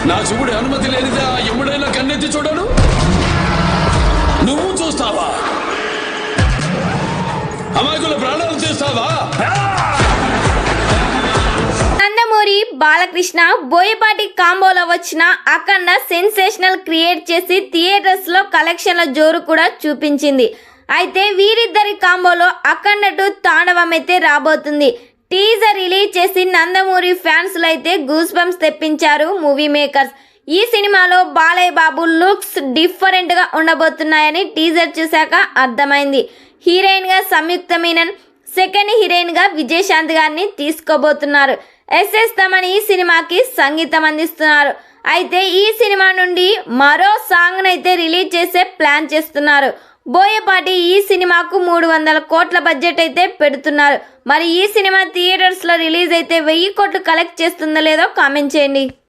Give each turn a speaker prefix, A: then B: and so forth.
A: నా శివుడి అనుమతి లేనిదే ఆ యముడైనా కన్నెత్తి చూడను. నువ్వు చూస్తావా? అమాయకుల ప్రాణాలు తీస్తావా?
B: నందమూరి బాలకృష్ణ బోయపాటి కాంబోలో వచ్చిన అఖండ సెన్సేషనల్ క్రియేట్ చేసి థియేటర్స్ లో కలెక్షన్ల జోరు కూడా చూపించింది. అయితే వీరిద్దరి కాంబోలో అఖండ 2 తాండవం అయితే రాబోతుంది. టీజర్ రిలీజ్ చేసి నందమూరి ఫ్యాన్స్ లో అయితే గూస్ బంప్స్ తెప్పించారు మూవీ మేకర్స్. ఈ సినిమాలో బాలయ్య బాబు లుక్స్ డిఫరెంట్ గా ఉండబోతున్నాయని టీజర్ చూశాక అర్థమైంది. హీరోయిన్ గా సంయుక్త మీనన్, సెకండ్ హీరోయిన్ గా విజయశాంతి గారిని తీసుకోబోతున్నారు. ఎస్ఎస్ తమన్ ఈ సినిమాకి సంగీతం అందిస్తున్నారు. అయితే ఈ సినిమా నుండి మరో సాంగ్ అయితే రిలీజ్ చేసే ప్లాన్ చేస్తున్నారు. బోయపాటి ఈ సినిమాకు 300 కోట్ల బడ్జెట్ అయితే పెడుతున్నారు. మరి ఈ సినిమా థియేటర్స్ లో రిలీజ్ అయితే 1000 కోట్లు కలెక్ట్ చేస్తుందో లేదో కామెంట్ చేయండి.